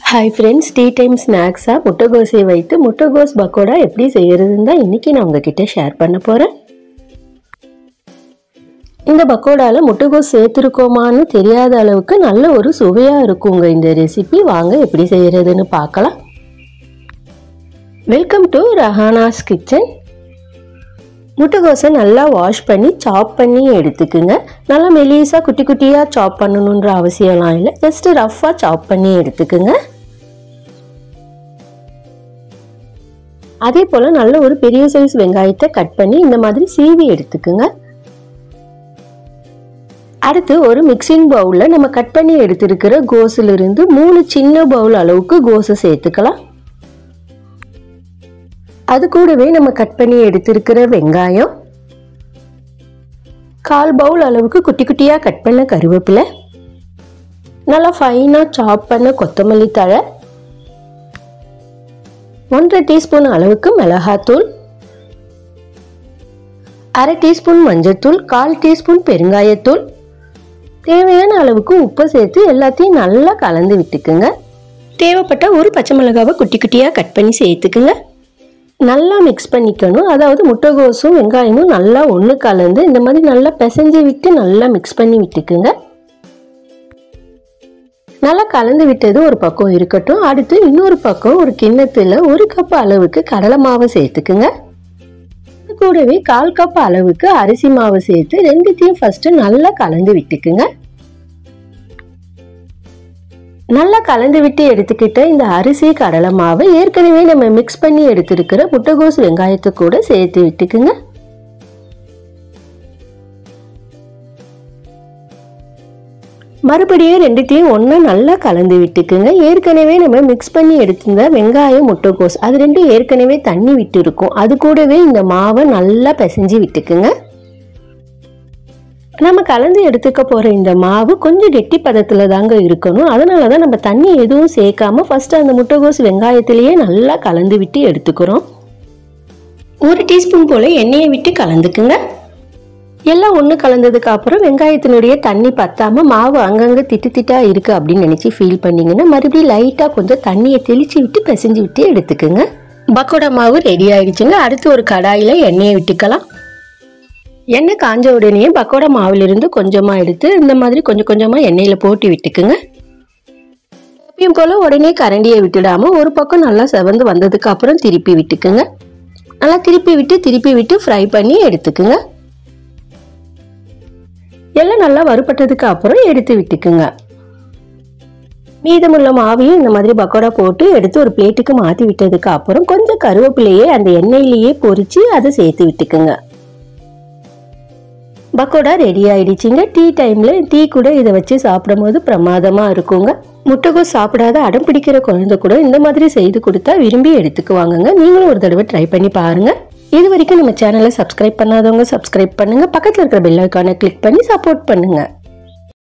Hi friends T time स्नैक्ஸா முட்டைகோஸை வைத்து முட்டைகோஸ் பக்கோடா எப்படி செய்யறதுன்னு தான் இன்னைக்கு நான் உங்ககிட்ட ஷேர் பண்ண போறேன். இந்த பக்கோடால முட்டைகோஸ் சேர்த்திருக்கோமான்னு தெரியாத அளவுக்கு நல்ல ஒரு சுவையா இருக்குங்க இந்த ரெசிபி. வாங்க எப்படி செய்யறதுன்னு பார்க்கலாம். Welcome to Rahana's kitchen. முட்டைகோஸை நல்லா வாஷ் பண்ணி சாப் பண்ணி எடுத்துக்குங்க. நல்லா மெலிசா குட்டி குட்டியா சாப் பண்ணணும்ன்ற அவசியம்லாம் இல்லை, ஜஸ்ட் ரஃபா சாப் பண்ணி எடுத்துக்குங்க. அதே போல நல்ல ஒரு பெரிய சைஸ் வெங்காயத்தை கட் பண்ணி இந்த மாதிரி சீவி எடுத்துக்குங்க. அடுத்து ஒரு மிக்சிங் பவுல்ல நம்ம கட் பண்ணி எடுத்திருக்கிற கோஸ்ல இருந்து 3 சின்ன பவுல் அளவுக்கு கோஸை சேர்த்துக்கலாம். அது கூடவே நம்ம கட் பண்ணி எடுத்திருக்கிற வெங்காயம், 1/4 பவுல் அளவுக்கு குட்டி குட்டியா கட் பண்ண கருவேப்பிலை, நல்லா ஃபைனா சாப் பண்ண கொத்தமல்லி தழை, 1/2 டீஸ்பூன் அளவுக்கு மிளகாத்தூள், 1/2 டீஸ்பூன் மஞ்சள்தூள், 1/4 டீஸ்பூன் பெருங்காயத்தூள், தேவையான அளவுக்கு உப்பு சேர்த்து எல்லாத்தையும் நல்லா கலந்து விட்டுக்குங்க. தேவைப்பட்ட ஒரு பச்சை மிளகாவை குட்டி குட்டியா கட் பண்ணி சேர்த்துக்குங்க. நல்லா மிக்ஸ் பண்ணிக்கணும். அதாவது முட்டைகோஸும் வெங்காயமும் நல்லா ஒன்று கலந்து இந்த மாதிரி நல்லா பிசைஞ்சு விட்டு நல்லா மிக்ஸ் பண்ணி விட்டுக்குங்க. நல்லா கலந்து விட்டது ஒரு பக்கம் இருக்கட்டும். அடுத்து இன்னொரு பக்கம் ஒரு கிண்ணத்துல 1 கப் அளவுக்கு கடலை மாவு சேர்த்துக்குங்க. கூடவே 1/4 கப் அளவுக்கு அரிசி மாவு சேர்த்து ரெண்டுத்தையும் ஃபர்ஸ்ட் நல்லா கலந்து விட்டுக்குங்க. நல்லா கலந்து விட்டு எடுத்துக்கிட்ட இந்த அரிசி கடலை மாவை ஏற்கனவே நம்ம மிக்ஸ் பண்ணி எடுத்திருக்கிற முட்டைகோஸ் வெங்காயத்தை கூட சேர்த்து விட்டுக்குங்க. மறுபடியும் ரெண்டுத்தையும் ஒண்ணா நல்லா கலந்து விட்டுக்குங்க. ஏற்கனவே நம்ம மிக்ஸ் பண்ணி எடுத்திருந்த வெங்காயம் முட்டைகோஸ் அது ரெண்டும் ஏற்கனவே தண்ணி விட்டு இருக்கும். அது கூடவே இந்த மாவை நல்லா பிசைஞ்சு விட்டுக்குங்க. நம்ம கலந்து எடுத்துக்க போற இந்த மாவு கொஞ்சம் கெட்டி பதத்துல தாங்க இருக்கணும். அதனாலதான் நம்ம தண்ணி எதுவும் சேர்க்காம ஃபர்ஸ்ட் அந்த முட்டைகோஸ் வெங்காயத்திலேயே நல்லா கலந்து விட்டு எடுத்துக்கிறோம். 1 டீஸ்பூன் போல எண்ணெயை விட்டு கலந்துக்குங்க. எல்லாம் ஒன்று கலந்ததுக்கு அப்புறம் வெங்காயத்தினுடைய தண்ணி பத்தாம மாவு அங்கங்க திட்டு திட்டா இருக்கு அப்படின்னு நினைச்சு ஃபீல் பண்ணீங்கன்னா மறுபடியும் லைட்டா கொஞ்சம் தண்ணியை தெளிச்சு விட்டு பிசைஞ்சு விட்டு எடுத்துக்குங்க. பக்கோடா மாவு ரெடி ஆயிடுச்சுங்க. அடுத்து ஒரு கடாயில எண்ணெயை விட்டுக்கலாம். எண்ணெய் காஞ்ச உடனே பக்கோடா மாவுலிருந்து கொஞ்சமா எடுத்து இந்த மாதிரி கொஞ்சம் கொஞ்சமா எண்ணெயில போட்டு விட்டுக்குங்க. எப்பயும் போல உடனே கரண்டியை விட்டுடாம ஒரு பக்கம் நல்லா செவந்து வந்ததுக்கு அப்புறம் திருப்பி விட்டுக்குங்க. நல்லா திருப்பி விட்டு ஃப்ரை பண்ணி எடுத்துக்குங்க. எல்லாம் நல்லா வறுபட்டதுக்கு அப்புறம் எடுத்து விட்டுக்குங்க. மீதமுள்ள மாவையும் இந்த மாதிரி பக்கோடா போட்டு எடுத்து ஒரு பிளேட்டுக்கு மாற்றி விட்டதுக்கு அப்புறம் கொஞ்சம் கருவேப்பிலையே அந்த எண்ணெயிலேயே பொரிச்சு அதை சேர்த்து விட்டுக்குங்க. பக்கோடா ரெடி ஆயிடுச்சுங்க. டீ டைம்ல டீ கூட இதை வச்சு சாப்பிடும் போது பிரமாதமா இருக்குங்க. முட்டைகோஸ் சாப்பிடாத அடம் பிடிக்கிற குழந்தை கூட இந்த மாதிரி செய்து கொடுத்தா விரும்பி எடுத்துக்குவாங்க. நீங்களும் ஒரு தடவை ட்ரை பண்ணி பாருங்க. இது வரைக்கும் நம்ம சேனலை சப்ஸ்கிரைப் பண்ணாதவங்க சப்ஸ்கிரைப் பண்ணுங்க. பக்கத்தில் இருக்கிற பெல் ஐகானை கிளிக் பண்ணி சப்போர்ட் பண்ணுங்க.